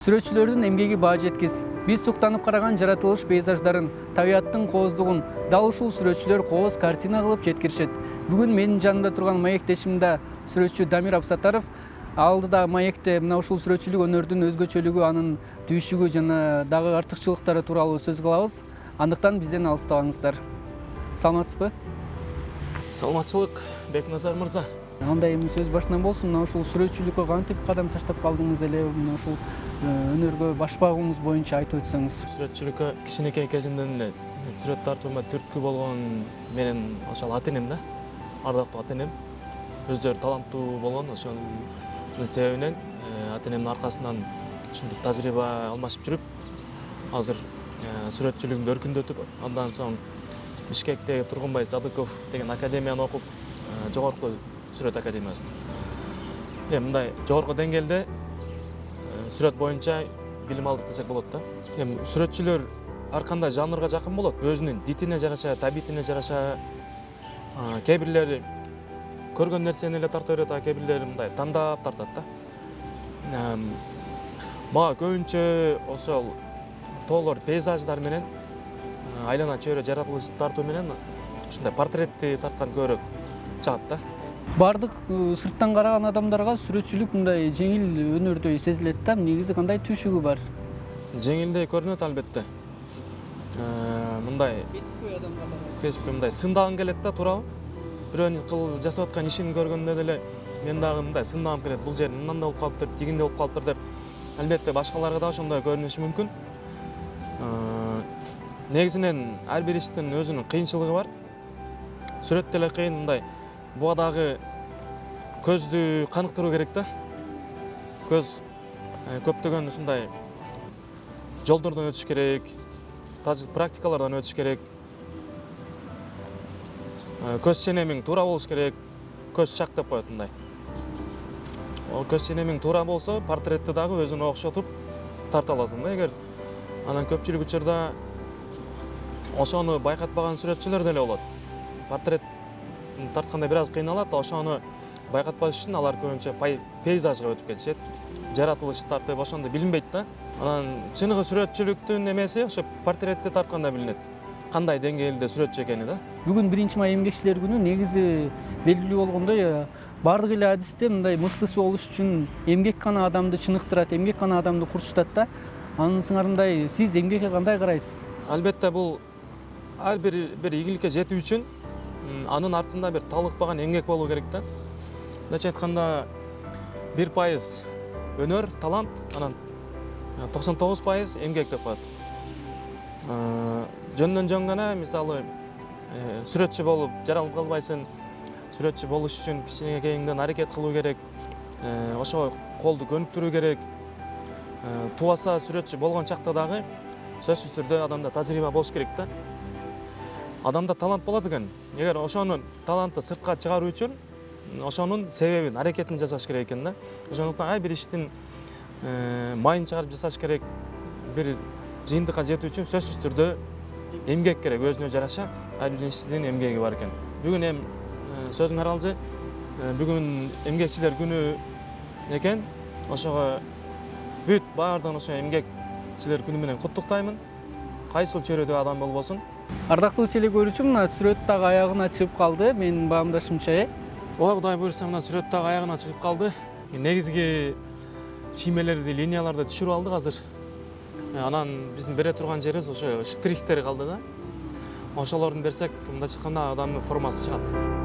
Сүрөтчүлөрдүн эмгеги баа жеткис. Биз суктанып караган жаратылыш пейзаждарын, табияттын кооздугун дал ушул сүрөтчүлөр кооз картина кылып жеткиришет. Бүгүн менин жанымда турган маектешимде сүрөтчү Дамир Абсатаров. Алдыда маекте мына ушул сүрөтчүлүк өнөрдүн өзгөчөлүгү, анын түйшүгү жана дагы артыкчылыктары тууралуу сөз кылабыз. Андыктан бизден алыстабаңыздар. Саламатсызбы? Саламатчылык, Бекназар мырза. Андай эми сөз башынан болсун, мына ушул сүрөтчүлүккө кантип кадам таштап калдыңыз эле, мына ушул өнөргө баш багууңуз боюнча айтып өтсөңүз. Сүрөтчүлүккө кичинекей кезимден эле сүрөт тартуума түрткү болгон менин ошол ата энем да. Ардактуу ата энем. Өздөрү таланттуу болгон, ошонун себебинен ата энемдин аркасынан ушинтип тажрыйба алмашып жүрүп, азыр сүрөтчүлүгүмдү өркүндөтүп, андан соң Бишкектеги Тургунбай Садыков деген академияны окуп, жогорку сүрөт академиясын. Мындай жогорку деңгээлде сүрөт боюнча билим алдык десек болот да. Сүрөтчүлөр ар кандай жанрга жакын болот. Өзүнүн дитине жараша, табитине жараша, кээ бирлери көргөн нерсени эле тарта берет, а кээ бирлери мындай тандап тартат да. Мага көбүнчө ошол тоолор, пейзаждар менен айлана чөйрө жаратылышты тартуу менен ушундай портретти тарткан көбүрөөк жагат да. Бардык сырттан караган адамдарга сүрөтчүлүк мындай жеңил өнөрдөй сезилет да. Негизи кандай түйшүгү бар? Жеңилдей көрүнөт албетте. Мындай Кесипкөй адам катары. кесипкөй мындай сындагым келет да, туурабы? Бирөөнүн жасап аткан ишин көргөндө деле мен дагы мындай сындагым келет. Бул жер мындай болуп калыптыр, тигиндей болуп калыптыр деп. Албетте башкаларга да ошондой көрүнүшү мүмкүн. Негизинен ар бир иштин өзүнүн кыйынчылыгы бар. Сүрөт деле кыйын, мындай буга дагы көздү каныктыруу керек да. Көз көптөгөн ушундай жолдордон өтүш керек, практикалардан өтүш керек. Көз ченемиң туура болуш керек. Көз чак деп коет мындай. Көз ченемиң туура болсо, портретти дагы өзүнө окшотуп тарта аласың да. Эгер анан көпчүлүк учурда ошону байкатпаган сүрөтчүлөр деле болот. Портрет тартканда бир аз кыйналат, ошону байкатпаш үчүн алар көбүнчө пейзажга өтүп кетишет. Жаратылышты тартып, ошондо билинбейт да. Анан чыныгы сүрөтчүлүктүн эмеси ошо портретти тартканда билинет. Кандай деңгээлде сүрөтчү экени да. Бүгүн 1-май эмгекчилер күнү. Негизи белгилүү болгондой, бардык эле адисте мындай мыктысы болуш үчүн эмгек гана адамды чыныктырат, эмгек гана адамды курчутат да. Анын сыңарындай сиз эмгекке кандай карайсыз? Албетте бул ар бир ийгиликке жетүү үчүн анын артында бир талыкпаган эмгек болуу керек да. Мындайча айтканда 1% өнөр, талант, анан 99% эмгек деп коет. Жөндөн жөн гана мисалы сүрөтчү болуп жаралып калбайсың. Сүрөтчү болуш үчүн кичинекейиңден аракет кылуу керек. Ошого колду көнүктүрүү керек. Тубаса сүрөтчү болгон чакта дагы сөзсүз түрдө адамда тажрыйба болуш керек да. Адамда талант болот экен. Эгер ошону талантты сыртка чыгаруу үчүн ошонун себебин, аракетин жасаш керек экен да. Ошондуктан ар бир иштин майын чыгарып жасаш керек. Бир жыйынтыкка жетүү үчүн сөзсүз түрдө эмгек керек, өзүнө жараша ар бир иштин эмгеги бар экен. Бүгүн сөзүң аралжы, бүгүн эмгекчилер күнү экен. Ошого бүт баардыгын ошо эмгекчилер күнү менен куттуктаймын. Кайсыл чөйрөдө адам болбосун. Ардактуу теле көрүүчү, мына сүрөт дагы аягына чыгып калды. Менин баамдашымча, Ооба, Кудай буйруса, мына сүрөт дагы аягына чыгып калды. Негизги чиймелерди, линияларды түшүрүп алдык азыр. Анан биздин бере турган жерибиз ошо штрихтер калды да. Ошолорду берсек, мындайча айтканда адамдын формасы чыгат.